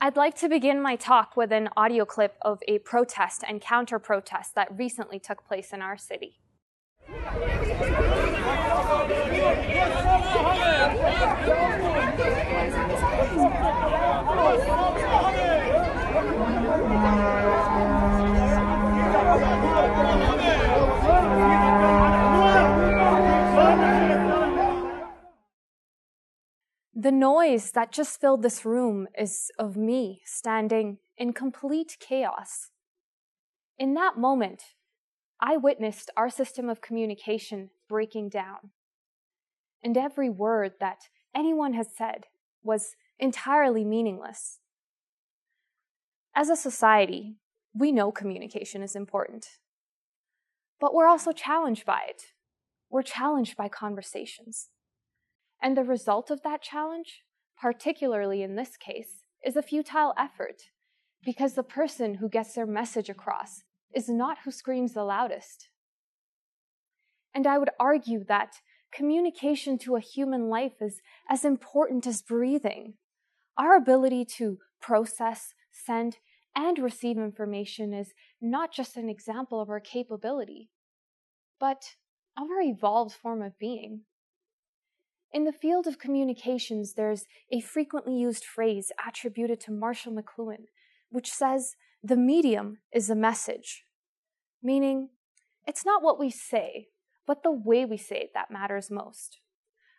I'd like to begin my talk with an audio clip of a protest and counter-protest that recently took place in our city. The noise that just filled this room is of me standing in complete chaos. In that moment, I witnessed our system of communication breaking down. And every word that anyone has said was entirely meaningless. As a society, we know communication is important. But we're also challenged by it. We're challenged by conversations. And the result of that challenge, particularly in this case, is a futile effort, because the person who gets their message across is not who screams the loudest. And I would argue that communication to a human life is as important as breathing. Our ability to process, send, and receive information is not just an example of our capability, but of our evolved form of being. In the field of communications, there's a frequently used phrase attributed to Marshall McLuhan, which says, "The medium is the message," meaning it's not what we say, but the way we say it that matters most.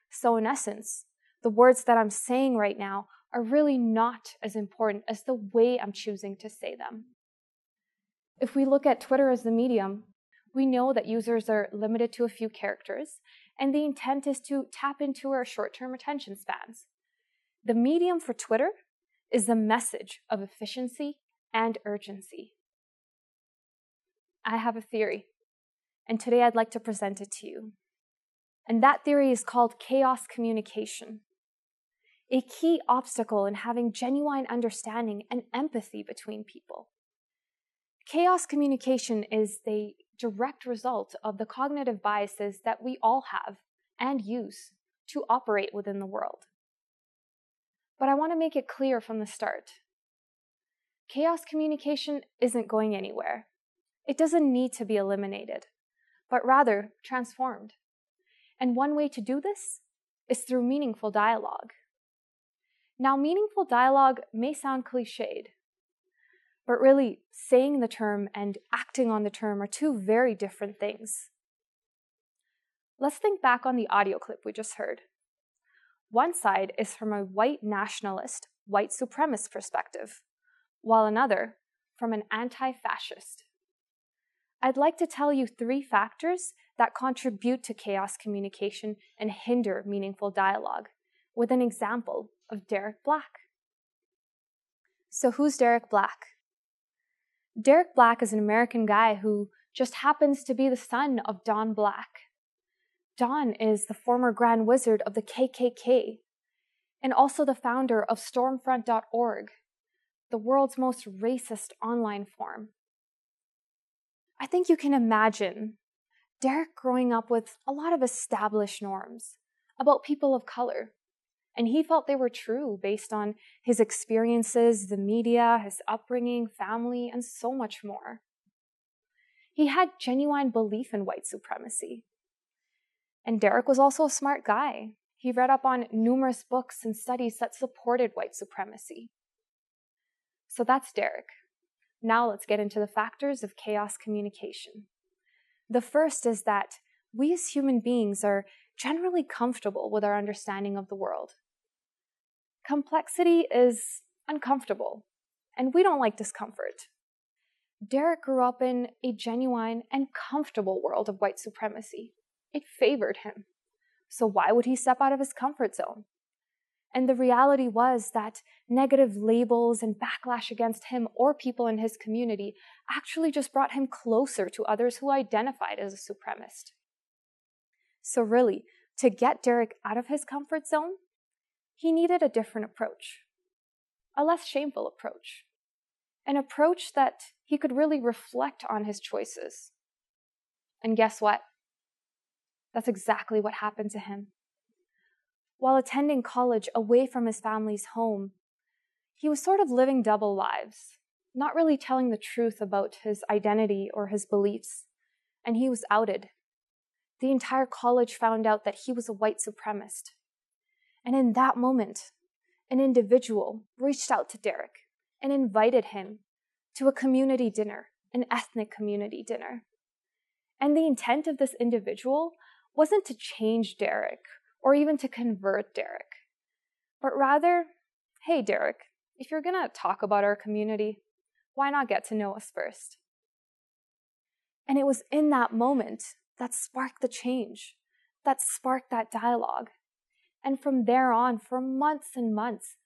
So in essence, the words that I'm saying right now are really not as important as the way I'm choosing to say them. If we look at Twitter as the medium, we know that users are limited to a few characters, and the intent is to tap into our short-term attention spans. The medium for Twitter is the message of efficiency and urgency. I have a theory, and today I'd like to present it to you. And that theory is called chaos communication, a key obstacle in having genuine understanding and empathy between people. Chaos communication is the direct result of the cognitive biases that we all have and use to operate within the world. But I want to make it clear from the start. Chaos communication isn't going anywhere. It doesn't need to be eliminated, but rather transformed. And one way to do this is through meaningful dialogue. Now, meaningful dialogue may sound cliched, but really, saying the term and acting on the term are two very different things. Let's think back on the audio clip we just heard. One side is from a white nationalist, white supremacist perspective, while another from an anti-fascist. I'd like to tell you 3 factors that contribute to chaos communication and hinder meaningful dialogue, with an example of Derek Black. So who's Derek Black? Derek Black is an American guy who just happens to be the son of Don Black. Don is the former Grand Wizard of the KKK and also the founder of Stormfront.org, the world's most racist online forum. I think you can imagine Derek growing up with a lot of established norms about people of color, and he felt they were true based on his experiences, the media, his upbringing, family, and so much more. He had genuine belief in white supremacy. And Derek was also a smart guy. He read up on numerous books and studies that supported white supremacy. So that's Derek. Now let's get into the factors of chaos communication. The first is that we as human beings are generally comfortable with our understanding of the world. Complexity is uncomfortable, and we don't like discomfort. Derek grew up in a genuine and comfortable world of white supremacy. It favored him. So why would he step out of his comfort zone? And the reality was that negative labels and backlash against him or people in his community actually just brought him closer to others who identified as a supremacist. So really, to get Derek out of his comfort zone, he needed a different approach, a less shameful approach, an approach that he could really reflect on his choices. And guess what? That's exactly what happened to him. While attending college away from his family's home, He was sort of living double lives, not really telling the truth about his identity or his beliefs, and he was outed. The entire college found out that he was a white supremacist. And in that moment, an individual reached out to Derek and invited him to a community dinner, an ethnic community dinner. And the intent of this individual wasn't to change Derek or even to convert Derek, but rather, hey, Derek, if you're going to talk about our community, why not get to know us first? And it was in that moment that sparked the change, that sparked that dialogue. And from there on, for months and months,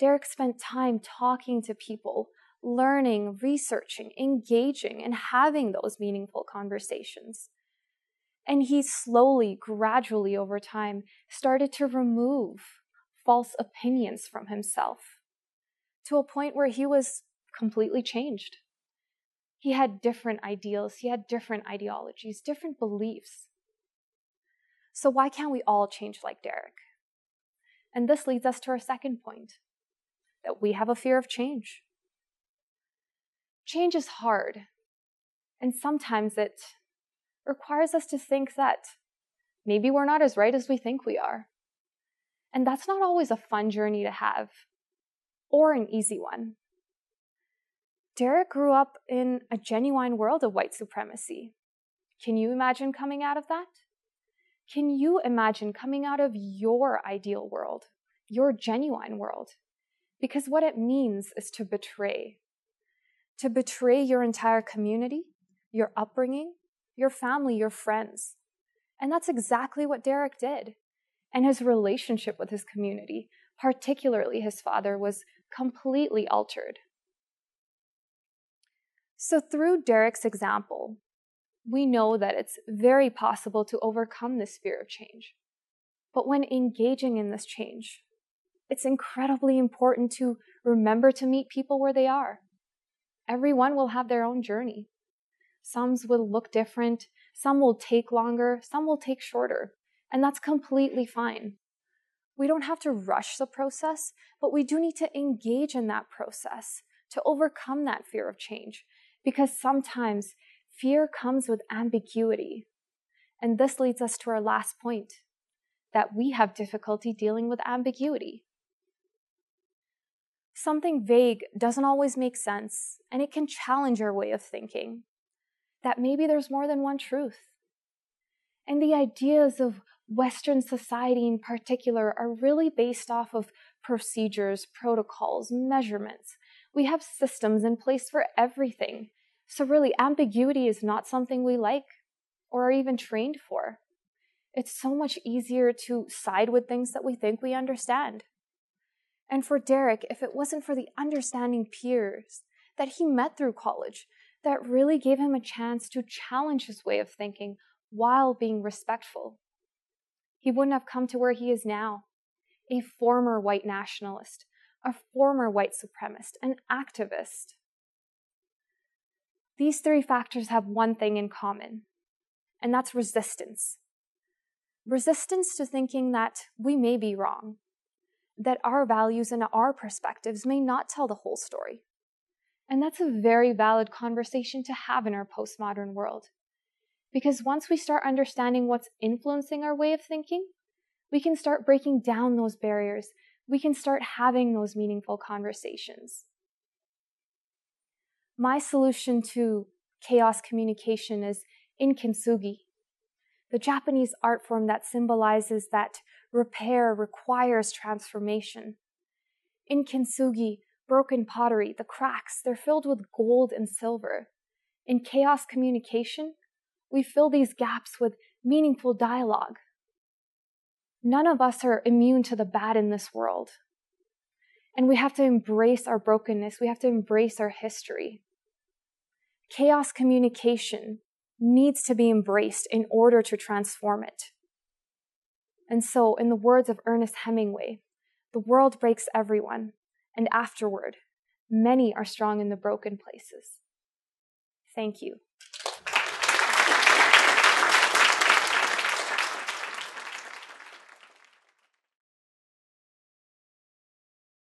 Derek spent time talking to people, learning, researching, engaging, and having those meaningful conversations. And he slowly, gradually over time, started to remove false opinions from himself to a point where he was completely changed. He had different ideals, he had different ideologies, different beliefs. So why can't we all change like Derek? And this leads us to our second point, that we have a fear of change. Change is hard, and sometimes it requires us to think that maybe we're not as right as we think we are. And that's not always a fun journey to have, or an easy one. Derek grew up in a genuine world of white supremacy. Can you imagine coming out of that? Can you imagine coming out of your ideal world, your genuine world? Because what it means is to betray your entire community, your upbringing, your family, your friends. And that's exactly what Derek did. And his relationship with his community, particularly his father, was completely altered. So through Derek's example, we know that it's very possible to overcome this fear of change. But when engaging in this change, it's incredibly important to remember to meet people where they are. Everyone will have their own journey. Some will look different, some will take longer, some will take shorter, and that's completely fine. We don't have to rush the process, but we do need to engage in that process to overcome that fear of change, because sometimes fear comes with ambiguity. And this leads us to our last point, that we have difficulty dealing with ambiguity. Something vague doesn't always make sense, and it can challenge our way of thinking, that maybe there's more than one truth. And the ideas of Western society in particular are really based off of procedures, protocols, measurements. We have systems in place for everything. So really, ambiguity is not something we like or are even trained for. It's so much easier to side with things that we think we understand. And for Derek, if it wasn't for the understanding peers that he met through college, that really gave him a chance to challenge his way of thinking while being respectful, he wouldn't have come to where he is now, a former white nationalist, a former white supremacist, an activist. These three factors have one thing in common, and that's resistance. Resistance to thinking that we may be wrong, that our values and our perspectives may not tell the whole story. And that's a very valid conversation to have in our postmodern world. Because once we start understanding what's influencing our way of thinking, we can start breaking down those barriers. We can start having those meaningful conversations. My solution to chaos communication is in kintsugi, the Japanese art form that symbolizes that repair requires transformation. In kintsugi, broken pottery, the cracks, they're filled with gold and silver. In chaos communication, we fill these gaps with meaningful dialogue. None of us are immune to the bad in this world. And we have to embrace our brokenness. We have to embrace our history. Chaos communication needs to be embraced in order to transform it. And so, in the words of Ernest Hemingway, the world breaks everyone, and afterward, many are strong in the broken places. Thank you.